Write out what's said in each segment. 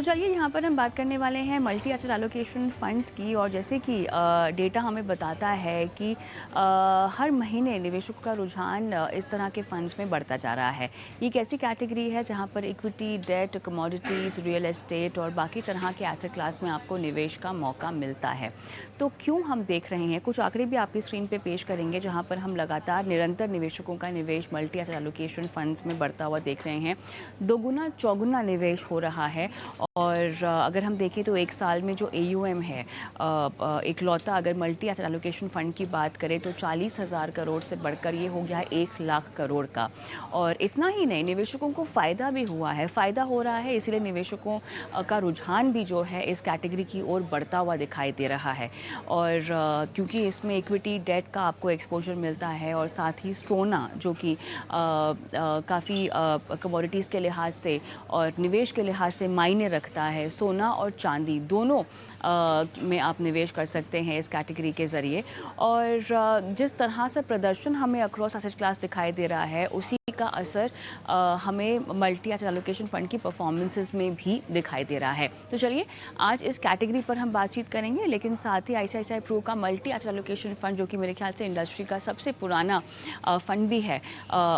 चलिए यहाँ पर हम बात करने वाले हैं मल्टी एसेट एलोकेशन फंड्स की। और जैसे कि डेटा हमें बताता है कि हर महीने निवेशकों का रुझान इस तरह के फंड्स में बढ़ता जा रहा है। ये एक ऐसी कैटेगरी है जहाँ पर equity, debt, commodities, real estate और बाकी तरह के एसेट क्लास में आपको निवेश का मौका मिलता है। तो क्यों हम देख रहे हैं, कुछ आंकड़े भी आपकी स्क्रीन पर पेश करेंगे जहाँ पर हम लगातार निरंतर निवेशकों का निवेश मल्टी एसेट एलोकेशन फंड्स में बढ़ता हुआ देख रहे हैं। दोगुना चौगुना निवेश हो रहा है। और अगर हम देखें तो एक साल में जो AUM है, इकलौता अगर मल्टी एसेट एलोकेशन फ़ंड की बात करें तो 40,000 करोड़ से बढ़कर ये हो गया है 1 लाख करोड़ का। और इतना ही नहीं, निवेशकों को फ़ायदा भी हुआ है, फ़ायदा हो रहा है, इसीलिए निवेशकों का रुझान भी जो है इस कैटेगरी की ओर बढ़ता हुआ दिखाई दे रहा है। और क्योंकि इसमें इक्विटी, डेट का आपको एक्सपोजर मिलता है और साथ ही सोना जो कि काफ़ी कमोडिटीज़ के लिहाज से और निवेश के लिहाज से मायने रखता है। सोना और चांदी दोनों में आप निवेश कर सकते हैं इस कैटेगरी के ज़रिए। और जिस तरह से प्रदर्शन हमें अक्रॉस एसेट क्लास दिखाई दे रहा है, उसी का असर हमें मल्टी एसेट एलोकेशन फ़ंड की परफॉर्मेंसेस में भी दिखाई दे रहा है। तो चलिए आज इस कैटेगरी पर हम बातचीत करेंगे, लेकिन साथ ही ICICI प्रू का मल्टी एसेट एलोकेशन फ़ंड जो कि मेरे ख्याल से इंडस्ट्री का सबसे पुराना फ़ंड भी है,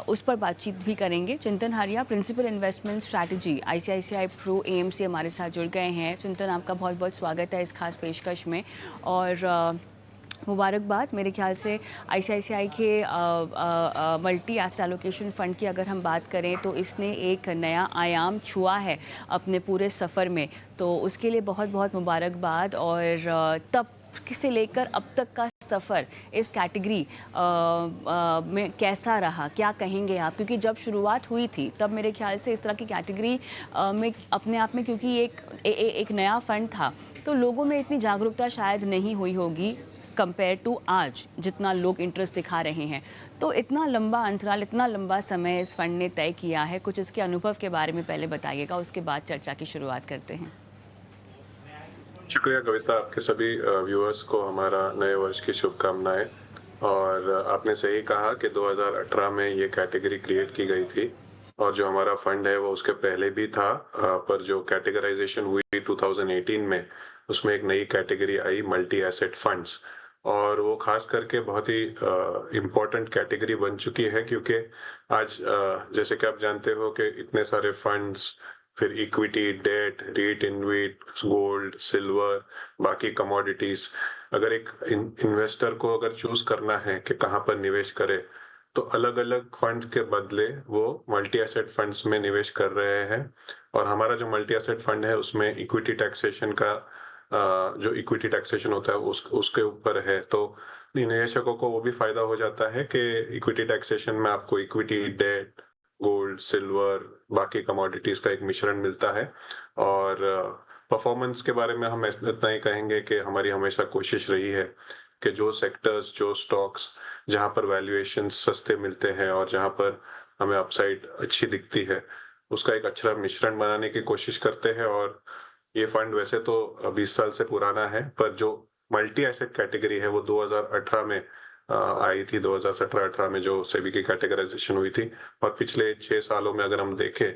उस पर बातचीत भी करेंगे। Chintan Haria, principal investment strategy ICICI Pru AMC हमारे साथ जुड़ गए हैं। चिंतन, आपका बहुत बहुत स्वागत है इस खास पेशकश में। और मुबारकबाद। मेरे ख्याल से ICICI के मल्टी एसेट एलोकेशन फ़ंड की अगर हम बात करें तो इसने एक नया आयाम छुआ है अपने पूरे सफ़र में, तो उसके लिए बहुत बहुत मुबारकबाद। और तब से लेकर अब तक का सफ़र इस कैटेगरी में कैसा रहा, क्या कहेंगे आप? क्योंकि जब शुरुआत हुई थी तब मेरे ख्याल से इस तरह की कैटेगरी में अपने आप में, क्योंकि एक नया फ़ंड था, तो लोगों में इतनी जागरूकता शायद नहीं हुई होगी कंपेयर टू आज जितना लोग इंटरेस्ट दिखा रहे हैं। तो इतना लंबा अंतराल, इतना लंबा समय इस फंड ने तय किया है, कुछ इसके अनुभव के बारे में पहले बताइएगा, उसके बाद चर्चा की शुरुआत करते हैं। शुक्रिया कविता, आपके सभी व्यूअर्स को हमारा नए वर्ष की शुभकामनाएं। और आपने सही कहा कि 2018 में ये कैटेगरी क्रिएट की गई थी और जो हमारा फंड है वो उसके पहले भी था, पर जो कैटेगराइजेशन हुई 2018 में, उसमें एक नई कैटेगरी आई मल्टी एसेट फंड्स। और वो खास करके बहुत ही इम्पोर्टेंट कैटेगरी बन चुकी है, क्योंकि आज जैसे कि आप जानते हो कि इतने सारे फंड्स, फिर equity, debt, REIT, InvIT, gold, silver, बाकी कमोडिटीज, अगर एक इन्वेस्टर को अगर चूज करना है कि कहाँ पर निवेश करे, तो अलग अलग फंड्स के बदले वो मल्टी एसेट फंड्स में निवेश कर रहे हैं। और हमारा जो मल्टी एसेट फंड है उसमें इक्विटी टैक्सेशन का जो इक्विटी टैक्सेशन होता है उसके ऊपर है, तो निवेशकों को वो भी फायदा हो जाता है कि इक्विटी टैक्सेशन में आपको इक्विटी, डेट, गोल्ड, सिल्वर, बाकी कमोडिटीज का एक मिश्रण मिलता है। और परफॉर्मेंस के बारे में हम इतना ही कहेंगे कि हमारी हमेशा कोशिश रही है कि जो सेक्टर्स, जो स्टॉक्स जहां पर वैल्यूएशन सस्ते मिलते हैं और जहां पर हमें अपसाइड अच्छी दिखती है, उसका एक अच्छा मिश्रण बनाने की कोशिश करते हैं। और ये फंड वैसे तो 20 साल से पुराना है, पर जो मल्टी एसेट कैटेगरी है वो 2018 में आई थी, 2017-18 में जो सेबी की कैटेगराइजेशन हुई थी। और पिछले 6 सालों में अगर हम देखें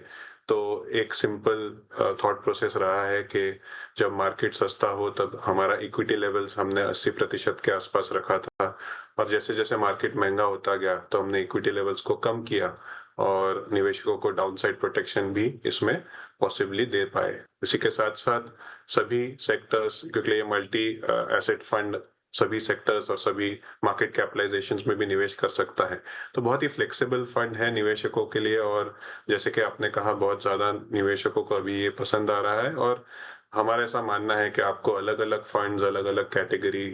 तो एक सिंपल थॉट प्रोसेस रहा है कि जब मार्केट सस्ता हो तब हमारा इक्विटी लेवल्स हमने 80% के आसपास रखा था, और जैसे जैसे मार्केट महंगा होता गया तो हमने इक्विटी लेवल्स को कम किया और निवेशकों को डाउनसाइड प्रोटेक्शन भी इसमें पॉसिबली दे पाए। इसी के साथ साथ सभी सेक्टर्स, क्योंकि ये मल्टी एसेट फंड सभी सेक्टर्स और सभी मार्केट कैपिटलाइजेशंस में भी निवेश कर सकता है, तो बहुत ही फ्लेक्सिबल फंड है निवेशकों के लिए। और जैसे कि आपने कहा, बहुत ज्यादा निवेशकों को अभी ये पसंद आ रहा है। और हमारा ऐसा मानना है कि आपको अलग अलग फंड्स, अलग अलग कैटेगरी,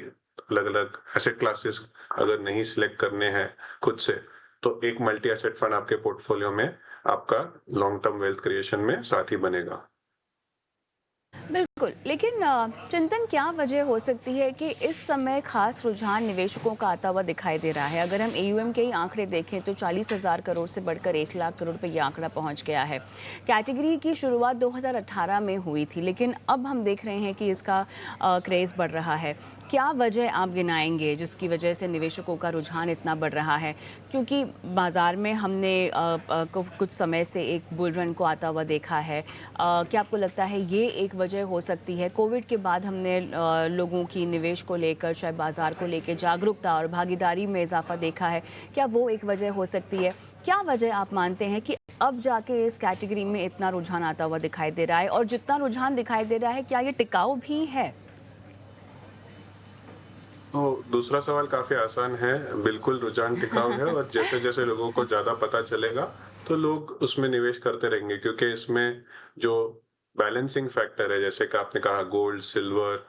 अलग अलग एसेट क्लासेस अगर नहीं सिलेक्ट करने हैं खुद से, तो एक मल्टी एसेट फंड आपके पोर्टफोलियो में आपका लॉन्ग टर्म वेल्थ क्रिएशन में साथी बनेगा। बिल्कुल, लेकिन चिंतन, क्या वजह हो सकती है कि इस समय खास रुझान निवेशकों का आता हुआ दिखाई दे रहा है? अगर हम AUM के ही आंकड़े देखें तो 40,000 करोड़ से बढ़कर 1 लाख करोड़ पे ये आंकड़ा पहुंच गया है। कैटेगरी की शुरुआत 2018 में हुई थी, लेकिन अब हम देख रहे हैं कि इसका क्रेज़ बढ़ रहा है। क्या वजह आप गिनाएँगे जिसकी वजह से निवेशकों का रुझान इतना बढ़ रहा है? क्योंकि बाज़ार में हमने कुछ समय से एक बुल रन को आता हुआ देखा है। क्या आपको लगता है ये एक वजह हो सकती है? कोविड के बाद हमने लोगों की निवेश को लेकर, शायद बाज़ार को लेके जागरूकता और भागीदारी में इज़ाफ़ा देखा है। क्या वो एक वजह हो सकती है? क्या वजह आप मानते हैं कि अब जाके इस कैटेगरी में इतना रुझान आता हुआ दिखाई दे रहा है? और जितना रुझान दिखाई दे रहा है, क्या ये टिकाऊ भी है? तो दूसरा सवाल काफ़ी आसान है। बिल्कुल रुझान टिकाऊ है और जैसे-जैसे लोगों को ज़्यादा पता चलेगा, तो लोग उसमें निवेश करते रहेंगे क्योंकि इसमें जो बैलेंसिंग फैक्टर है, जैसे कि आपने कहा gold, silver,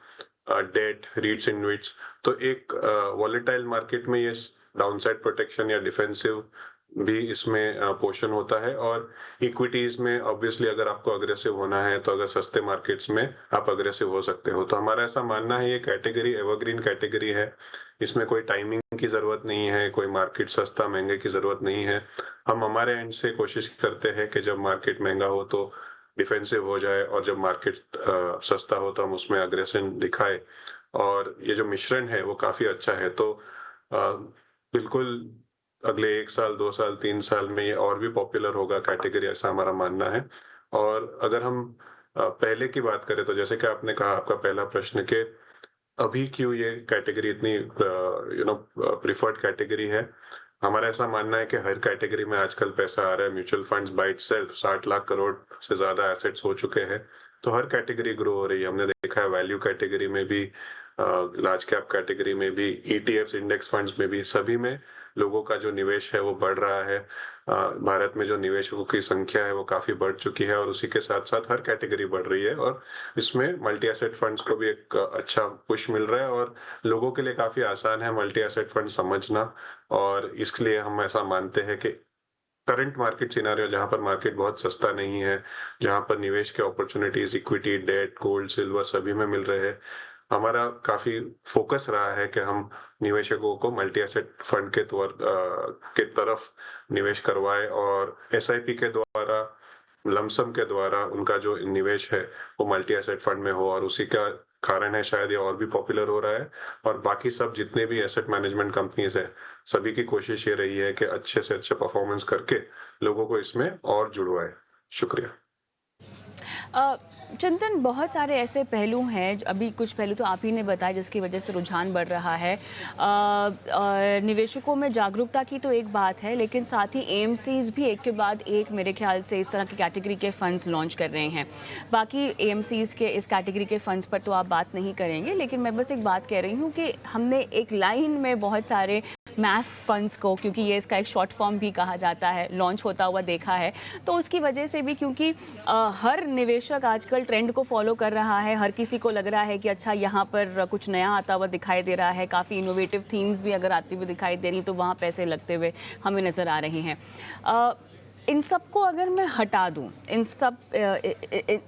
debt, REITs and InvITs, तो एक वॉलेटाइल मार्केट में ये डाउनसाइड प्रोटेक्शन या डिफेंसिव भी इसमें पोर्शन होता है। और इक्विटीज में ऑब्वियसली अगर आपको अग्रेसिव होना है तो अगर सस्ते मार्केट्स में आप अग्रेसिव हो सकते हो। तो हमारा ऐसा मानना है ये कैटेगरी एवरग्रीन कैटेगरी है। इसमें कोई टाइमिंग की जरूरत नहीं है, कोई मार्केट सस्ता महंगे की जरूरत नहीं है। हम हमारे एंड से कोशिश करते हैं कि जब मार्केट महंगा हो तो डिफेंसिव हो जाए और जब मार्केट सस्ता हो तो हम उसमें अग्रेशन दिखाए। और ये जो मिश्रण है वो काफी अच्छा है। तो बिल्कुल अगले 1 साल, 2 साल, 3 साल में ये और भी पॉपुलर होगा कैटेगरी, ऐसा हमारा मानना है। और अगर हम पहले की बात करें तो जैसे कि आपने कहा, आपका पहला प्रश्न कि अभी क्यों ये कैटेगरी इतनी प्रिफर्ड कैटेगरी है। हमारा ऐसा मानना है कि हर कैटेगरी में आजकल पैसा आ रहा है। Mutual funds by itself 60 lakh crore से ज्यादा एसेट्स हो चुके हैं। तो हर कैटेगरी ग्रो हो रही है। हमने देखा है वैल्यू कैटेगरी में भी, लार्ज कैप कैटेगरी में भी, ईटीएफ्स इंडेक्स फंड्स में भी, सभी में लोगों का जो निवेश है वो बढ़ रहा है। भारत में जो निवेशकों की संख्या है वो काफी बढ़ चुकी है और उसी के साथ साथ हर कैटेगरी बढ़ रही है। और इसमें मल्टी एसेट फंड्स को भी एक अच्छा पुश मिल रहा है और लोगों के लिए काफी आसान है मल्टी एसेट फंड समझना। और इसलिए हम ऐसा मानते हैं कि करंट मार्केट सिनेरियो, जहां पर मार्केट बहुत सस्ता नहीं है, जहां पर निवेश के opportunities equity, debt, gold, silver सभी में मिल रहे हैं, हमारा काफी फोकस रहा है कि हम निवेशकों को मल्टी एसेट फंड के तरफ निवेश करवाए और एसआईपी के द्वारा, लमसम के द्वारा उनका जो निवेश है वो मल्टी एसेट फंड में हो। और उसी का कारण है शायद ये और भी पॉपुलर हो रहा है। और बाकी सब जितने भी एसेट मैनेजमेंट कंपनीज है, सभी की कोशिश ये रही है कि अच्छे से अच्छे परफॉर्मेंस करके लोगों को इसमें और जुड़वाए। शुक्रिया। अ, चिंतन, बहुत सारे ऐसे पहलू हैं, अभी कुछ पहलू तो आप ही ने बताया जिसकी वजह से रुझान बढ़ रहा है। निवेशकों में जागरूकता की तो एक बात है, लेकिन साथ ही एएमसीज भी एक के बाद एक मेरे ख्याल से इस तरह की कैटेगरी के फंड्स लॉन्च कर रहे हैं। बाकी एएमसीज के इस कैटेगरी के फंड्स पर तो आप बात नहीं करेंगे, लेकिन मैं बस एक बात कह रही हूँ कि हमने एक लाइन में बहुत सारे मैफ फंड्स को, क्योंकि ये इसका एक शॉर्ट फॉर्म भी कहा जाता है, लॉन्च होता हुआ देखा है। तो उसकी वजह से भी, क्योंकि हर निवेशक आजकल ट्रेंड को फॉलो कर रहा है, हर किसी को लग रहा है कि अच्छा यहाँ पर कुछ नया आता हुआ दिखाई दे रहा है, काफ़ी इनोवेटिव थीम्स भी अगर आती हुई दिखाई दे रही तो वहाँ पैसे लगते हुए हमें नज़र आ रहे हैं। इन सब को अगर मैं हटा दूं, इन सब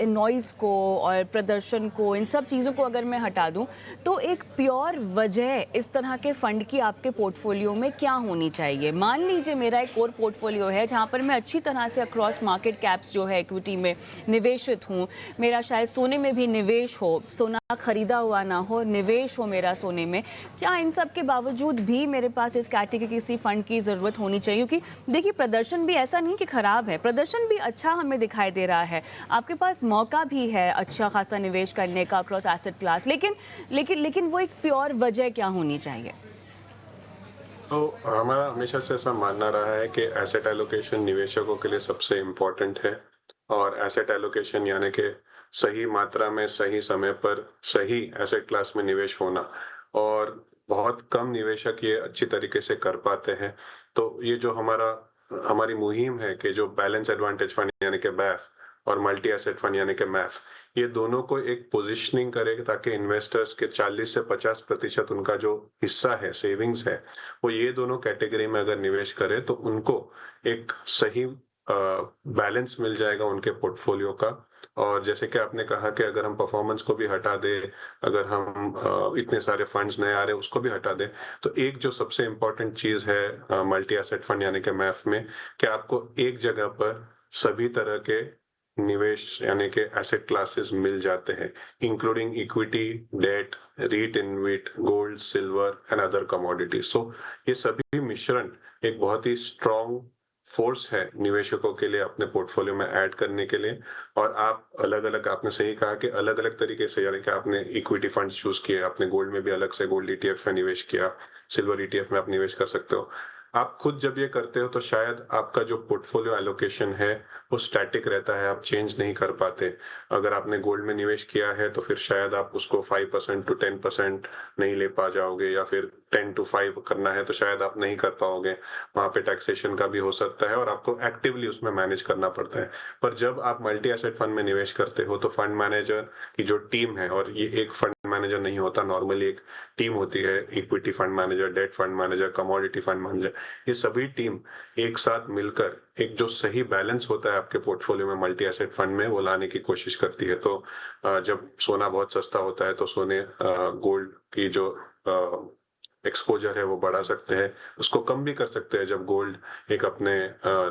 नॉइज़ को और प्रदर्शन को, इन सब चीज़ों को अगर मैं हटा दूं, तो एक प्योर वजह इस तरह के फ़ंड की आपके पोर्टफोलियो में क्या होनी चाहिए? मान लीजिए मेरा एक कोर पोर्टफोलियो है जहां पर मैं अच्छी तरह से अक्रॉस मार्केट कैप्स जो है इक्विटी में निवेशित हूँ, मेरा शायद सोने में भी निवेश हो, सोना खरीदा हुआ ना हो, निवेश हो मेरा सोने में। क्या इन सब के बावजूद भी मेरे पास इस कैटेगरी किसी फ़ंड की ज़रूरत होनी चाहिए? क्योंकि देखिए, प्रदर्शन भी ऐसा नहीं कि खराब है, प्रदर्शन भी अच्छा हमें दिखाई दे रहा है, आपके पास मौका भी है अच्छा खासा निवेश करने का अक्रॉस एसेट क्लास, लेकिन वो एक प्योर वजह क्या होनी चाहिए? तो हमारा हमेशा से ऐसा मानना रहा है कि एसेट एलोकेशन निवेशकों के लिए सबसे इम्पोर्टेंट है। और एसेट एलोकेशन यानी कि सही मात्रा में, सही समय पर, सही एसेट क्लास में निवेश होना। और बहुत कम निवेशक ये अच्छी तरीके से कर पाते हैं। तो ये जो हमारी मुहिम है कि जो बैलेंस एडवांटेज फंड यानी कि बैफ और मल्टी एसेट फंड यानी कि मैफ, ये दोनों को एक पोजीशनिंग करे ताकि इन्वेस्टर्स के 40 से 50% उनका जो हिस्सा है, सेविंग्स है, वो ये दोनों कैटेगरी में अगर निवेश करे तो उनको एक सही बैलेंस मिल जाएगा उनके पोर्टफोलियो का। और जैसे कि आपने कहा कि अगर हम परफॉर्मेंस को भी हटा दें, अगर हम इतने सारे फंड्स नए आ रहे हैं उसको भी हटा दें, तो एक जो सबसे इम्पोर्टेंट चीज है मल्टी एसेट फंड यानी कि मैफ में, कि आपको एक जगह पर सभी तरह के निवेश यानी कि एसेट क्लासेस मिल जाते हैं, including equity, debt, REIT InvIT, gold, silver and other commodities. So ये सभी मिश्रण एक बहुत ही स्ट्रॉन्ग फोर्स है निवेशकों के लिए अपने पोर्टफोलियो में ऐड करने के लिए। और आप अलग-अलग, आपने सही कहा कि अलग-अलग तरीके से, यानी कि आपने इक्विटी फंड्स चूज़ किए, आपने गोल्ड में भी अलग से गोल्ड ईटीएफ में निवेश किया, सिल्वर ईटीएफ में आप निवेश कर सकते हो। आप खुद जब ये करते हो तो शायद आपका जो पोर्टफोलियो एलोकेशन है वो स्टैटिक रहता है, आप चेंज नहीं कर पाते। अगर आपने गोल्ड में निवेश किया है तो फिर शायद आप उसको 5% टू 10% नहीं ले पा जाओगे, या फिर 10 टू 5 करना है तो शायद आप नहीं कर पाओगे। वहाँ पे टैक्सेशन का भी हो सकता है और आपको एक्टिवली उसमें मैनेज करना पड़ता है। पर जब आप मल्टी एसेट फंड में निवेश करते हो तो फंड मैनेजर की जो टीम है, और ये एक फंड मैनेजर नहीं होता, नॉर्मली एक टीम होती है, equity fund manager, debt fund manager, commodity fund manager, ये सभी टीम एक साथ मिलकर एक जो सही बैलेंस होता है आपके पोर्टफोलियो में मल्टी एसेट फंड में, वो लाने की कोशिश करती है। तो जब सोना बहुत सस्ता होता है तो सोने गोल्ड की जो एक्सपोजर है वो बढ़ा सकते हैं, उसको कम भी कर सकते हैं जब गोल्ड एक अपने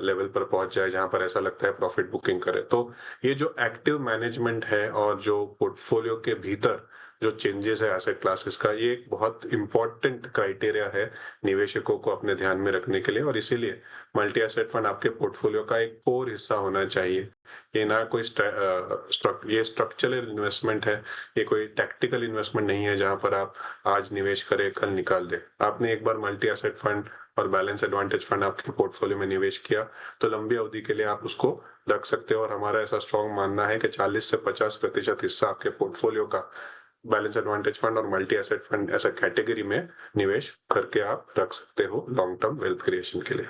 लेवल पर पहुंच जाए जहां पर ऐसा लगता है प्रॉफिट बुकिंग करे। तो ये जो एक्टिव मैनेजमेंट है और जो पोर्टफोलियो के भीतर जो चेंजेस है एसेट क्लासेस का, ये एक बहुत इंपॉर्टेंट क्राइटेरिया है निवेशकों को अपने ध्यान में रखने के लिए। और इसीलिए मल्टी एसेट फंड आपके पोर्टफोलियो का एक कोर हिस्सा होना चाहिए। ये ना कोई ये स्ट्रक्चरल इन्वेस्टमेंट है, ये कोई टैक्टिकल इन्वेस्टमेंट नहीं है जहां पर आप आज निवेश करें कल निकाल दे। आपने एक बार मल्टी एसेट फंड और बैलेंस एडवांटेज फंड आपके पोर्टफोलियो में निवेश किया तो लंबी अवधि के लिए आप उसको रख सकते हो। और हमारा ऐसा स्ट्रॉन्ग मानना है कि 40 से 50% हिस्सा आपके पोर्टफोलियो का बैलेंस एडवांटेज फंड और मल्टी एसेट फंड ऐसा कैटेगरी में निवेश करके आप रख सकते हो लॉन्ग टर्म वेल्थ क्रिएशन के लिए।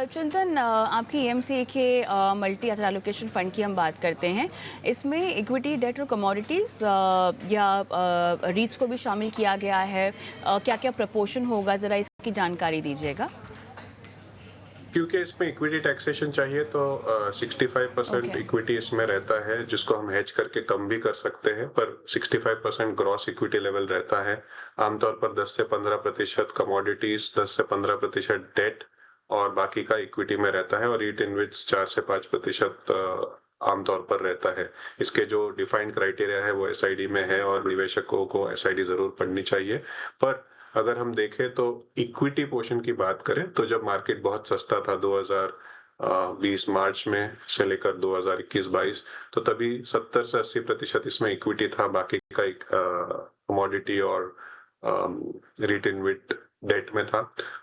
चिंतन, आपकी ईएमसी के मल्टी एसेट एलोकेशन फंड की हम बात करते हैं। इसमें इक्विटी, डेट और कमोडिटीज़ या रीट्स को भी शामिल किया गया है। क्या क्या प्रपोर्शन होगा, ज़रा इसकी जानकारी दीजिएगा। क्योंकि इसमें इक्विटी टैक्सेशन चाहिए तो 65% ओके। इक्विटी इसमें रहता है, जिसको हम हेज करके कम भी कर सकते हैं, पर 65% ग्रॉस इक्विटी लेवल रहता है। आमतौर पर 10 से 15% कमोडिटीज, 10 से 15% डेट और बाकी का इक्विटी में रहता है। और रीट इनविट्स 4 से 5% आमतौर पर रहता है। इसके जो डिफाइंड क्राइटेरिया है वो एसआईडी में है और निवेशकों को एसआईडी जरूर पढ़नी चाहिए। पर अगर हम देखें तो इक्विटी पोर्शन की बात करें तो जब मार्केट बहुत सस्ता था 2020 मार्च में से लेकर 2021-22, तो तभी 70 से 80% इसमें इक्विटी था, बाकी का कमोडिटी और रीट इनविट डेट में था।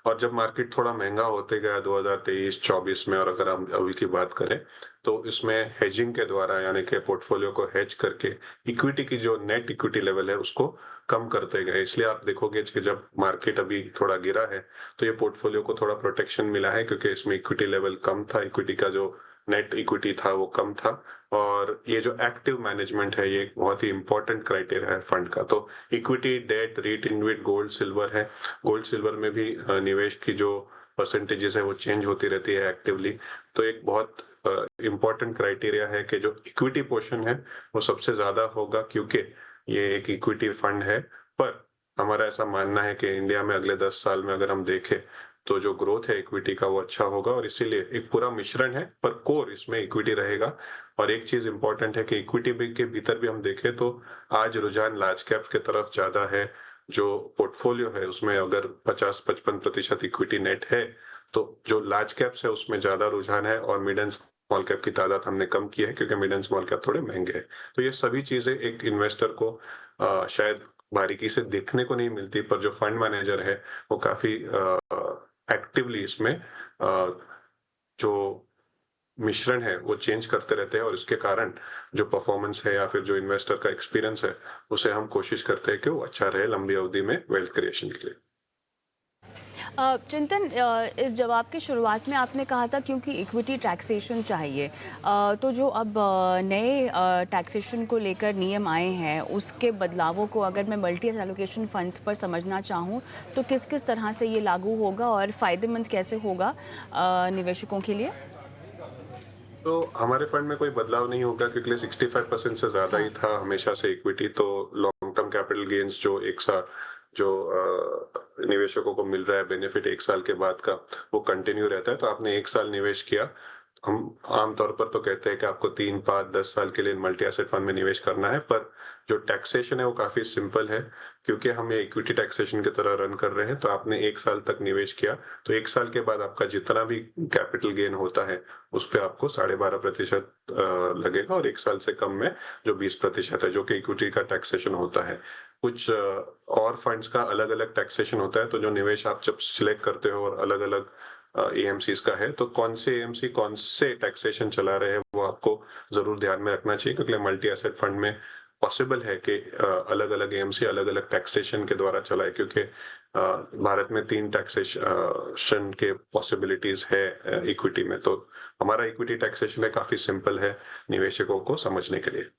और जब मार्केट थोड़ा महंगा होते गया 2023-24 में, और अगर हम अभी की बात करें तो इसमें हेजिंग के द्वारा, यानी कि पोर्टफोलियो को हेज करके इक्विटी की जो नेट इक्विटी लेवल है उसको कम करते गए। इसलिए आप देखोगे कि जब मार्केट अभी थोड़ा गिरा है तो ये पोर्टफोलियो को थोड़ा प्रोटेक्शन मिला है, क्योंकि इसमें इक्विटी लेवल कम था, इक्विटी का जो नेट इक्विटी था वो कम था। और ये जो एक्टिव मैनेजमेंट है ये एक बहुत ही इंपॉर्टेंट क्राइटेरिया है फंड का। तो equity, debt, REIT InvIT, gold, silver है। गोल्ड सिल्वर में भी निवेश की जो परसेंटेजेस है वो चेंज होती रहती है एक्टिवली। तो एक बहुत इंपॉर्टेंट क्राइटेरिया है कि जो इक्विटी पोर्शन है वो सबसे ज्यादा होगा, क्योंकि ये एक इक्विटी फंड है। पर हमारा ऐसा मानना है कि इंडिया में अगले 10 साल में अगर हम देखें तो जो ग्रोथ है इक्विटी का वो अच्छा होगा, और इसीलिए एक पूरा मिश्रण है, पर कोर इसमें इक्विटी रहेगा। और एक चीज इंपॉर्टेंट है कि इक्विटी के भीतर भी हम देखें तो आज रुझान लार्ज कैप्स की तरफ ज्यादा है। जो पोर्टफोलियो है उसमें अगर 50-55% इक्विटी नेट है तो जो लार्ज कैप्स है उसमें ज्यादा रुझान है, और मिड एंड स्मॉल कैप की तादाद हमने कम की है क्योंकि मिड एंड स्मॉल कैप थोड़े महंगे हैं। तो ये सभी चीजें एक इन्वेस्टर को शायद बारीकी से देखने को नहीं मिलती, पर जो फंड मैनेजर है वो काफी एक्टिवली इसमें जो मिश्रण है वो चेंज करते रहते हैं। और इसके कारण जो परफॉर्मेंस है या फिर जो इन्वेस्टर का एक्सपीरियंस है उसे हम कोशिश करते हैं कि वो अच्छा रहे लंबी अवधि में वेल्थ क्रिएशन के लिए। चिंतन, इस जवाब की शुरुआत में आपने कहा था क्योंकि इक्विटी टैक्सेशन चाहिए, तो जो अब नए टैक्सेशन को लेकर नियम आए हैं उसके बदलावों को अगर मैं मल्टी एलोकेशन फंड्स पर समझना चाहूँ तो किस किस तरह से ये लागू होगा और फ़ायदेमंद कैसे होगा निवेशकों के लिए? तो हमारे फंड में कोई बदलाव नहीं होगा, क्योंकि 65% से ज्यादा ही हाँ। था हमेशा से इक्विटी। तो लॉन्ग टर्म कैपिटल गेन्स जो एक साल जो निवेशकों को मिल रहा है बेनिफिट एक साल के बाद का, वो कंटिन्यू रहता है। तो आपने एक साल निवेश किया हम आमतौर पर तो कहते हैं कि आपको 3, 5, 10 साल के लिए मल्टी एसेट फंड में निवेश करना है, पर जो टैक्सेशन है वो काफ़ी सिंपल है, क्योंकि हम ये इक्विटी टैक्सेशन की तरह रन कर रहे हैं। तो आपने 1 साल तक निवेश किया, तो 1 साल के बाद आपका जितना भी कैपिटल गेन होता है, उस पे आपको 12.5% लगेगा, और 1 साल से कम में जो 20% है, जो कि इक्विटी का टैक्सेशन होता है। कुछ और फंड्स का अलग-अलग टैक्सेशन होता है, तो जो निवेश आप जब सिलेक्ट करते हो और अलग-अलग एएमसीज़ का है, तो कौन से एएमसी कौन से टैक्सेशन चला रहे हैं, वो आपको ज़रूर ध्यान में रखना चाहिए, क्योंकि मल्टी एसेट फंड में पॉसिबल है कि अलग-अलग एएमसी अलग-अलग टैक्सेशन के द्वारा चलाए, क्योंकि भारत में 3 टैक्सेशन के पॉसिबिलिटीज़ है इक्विटी में। तो हमारा इक्विटी टैक्सेशन है काफ़ी सिंपल है निवेशकों को समझने के लिए।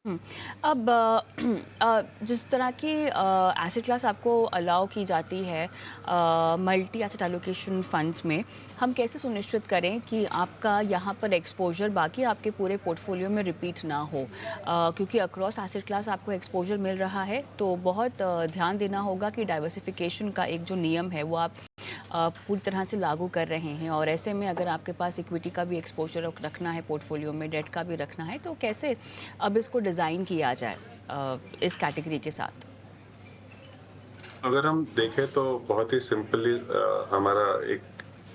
हुँ। अब जिस तरह की एसेट क्लास आपको अलाउ की जाती है मल्टी एसेट एलोकेशन फंड्स में, हम कैसे सुनिश्चित करें कि आपका यहाँ पर एक्सपोज़र बाकी आपके पूरे पोर्टफोलियो में रिपीट ना हो? क्योंकि अक्रॉस एसेट क्लास आपको एक्सपोज़र मिल रहा है, तो बहुत ध्यान देना होगा कि डाइवर्सिफ़िकेशन का एक जो नियम है, वो आप पूरी तरह से लागू कर रहे हैं, और ऐसे में अगर आपके पास इक्विटी का भी एक्सपोज़र रखना है पोर्टफोलियो में, डेट का भी रखना है, तो कैसे अब इसको डिज़ाइन किया जाए इस कैटेगरी के साथ? अगर हम देखें तो बहुत ही सिंपली हमारा एक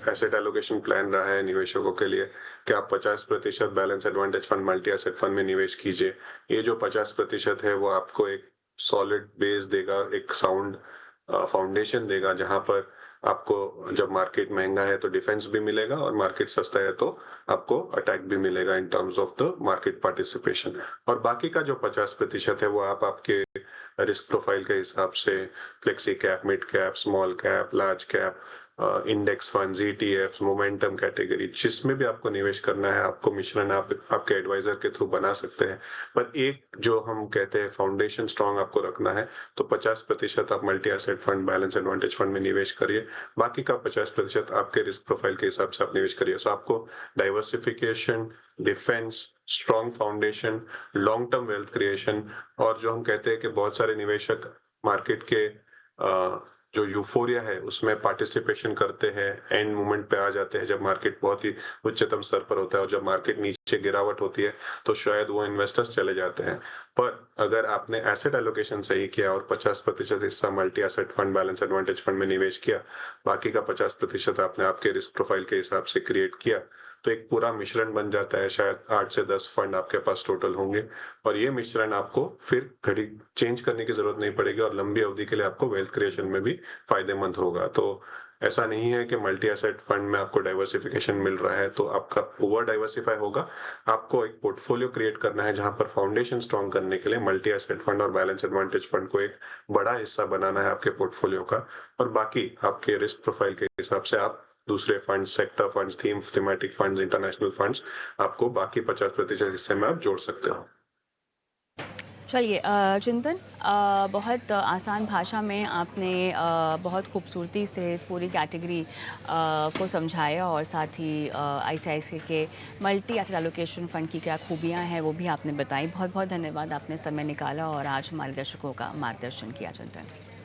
एसेट एलोकेशन प्लान रहा है निवेशकों के लिए कि आप 50% balance advantage fund multi asset fund में निवेश कीजिए। ये जो 50% है वो आपको एक सॉलिड बेस देगा, एक साउंड फाउंडेशन देगा, जहां पर आपको जब मार्केट महंगा है तो डिफेंस भी मिलेगा, और मार्केट सस्ता है तो आपको अटैक भी मिलेगा in terms of the market participation. और बाकी का जो 50% है वो आप आपके रिस्क प्रोफाइल के हिसाब से flexi cap, mid cap, small cap, large cap, index funds, ETFs, momentum category, जिसमें भी आपको निवेश करना है, आपको मिश्रण आप आपके एडवाइजर के थ्रू बना सकते हैं। पर एक जो हम कहते हैं फाउंडेशन स्ट्रांग आपको रखना है, तो 50% आप multi asset fund, balance advantage fund में निवेश करिए। बाकी का 50% आपके रिस्क प्रोफाइल के हिसाब से आप निवेश करिए। सो आपको diversification, defence, strong foundation, long term wealth creation, और जो हम कहते हैं कि बहुत सारे निवेशक मार्केट के जो यूफोरिया है उसमें पार्टिसिपेशन करते हैं, एंड मोमेंट पे आ जाते हैं जब मार्केट बहुत ही उच्चतम स्तर पर होता है, और जब मार्केट नीचे गिरावट होती है तो शायद वो इन्वेस्टर्स चले जाते हैं। पर अगर आपने एसेट एलोकेशन सही किया और 50% हिस्सा multi asset fund, balance advantage fund में निवेश किया, बाकी का 50% आपने आपके रिस्क प्रोफाइल के हिसाब से क्रिएट किया, तो एक पूरा मिश्रण बन जाता है। शायद 8 से 10 फंड आपके पास टोटल होंगे, और ये मिश्रण आपको फिर घड़ी चेंज करने की जरूरत नहीं पड़ेगी, और लंबी अवधि के लिए आपको वेल्थ क्रिएशन में भी फायदेमंद होगा। तो ऐसा नहीं है कि मल्टी एसेट फंड में आपको डाइवर्सिफिकेशन मिल रहा है तो आपका ओवर डाइवर्सिफाई होगा। आपको एक पोर्टफोलियो क्रिएट करना है जहां पर फाउंडेशन स्ट्रॉन्ग करने के लिए मल्टी एसेट फंड और बैलेंस एडवांटेज फंड को एक बड़ा हिस्सा बनाना है आपके पोर्टफोलियो का, और बाकी आपके रिस्क प्रोफाइल के हिसाब से आप दूसरे funds, sector funds, thematic funds, international funds, आपको बाकी 50% हिस्से में आप जोड़ सकते हो। चलिए चिंतन, बहुत आसान भाषा में आपने बहुत खूबसूरती से इस पूरी कैटेगरी को समझाया, और साथ ही आईसीआईसीआई के मल्टी एसेट एलोकेशन फ़ंड की क्या खूबियां हैं वो भी आपने बताई। बहुत बहुत धन्यवाद, आपने समय निकाला और आज हमारे दर्शकों का मार्गदर्शन किया चिंतन।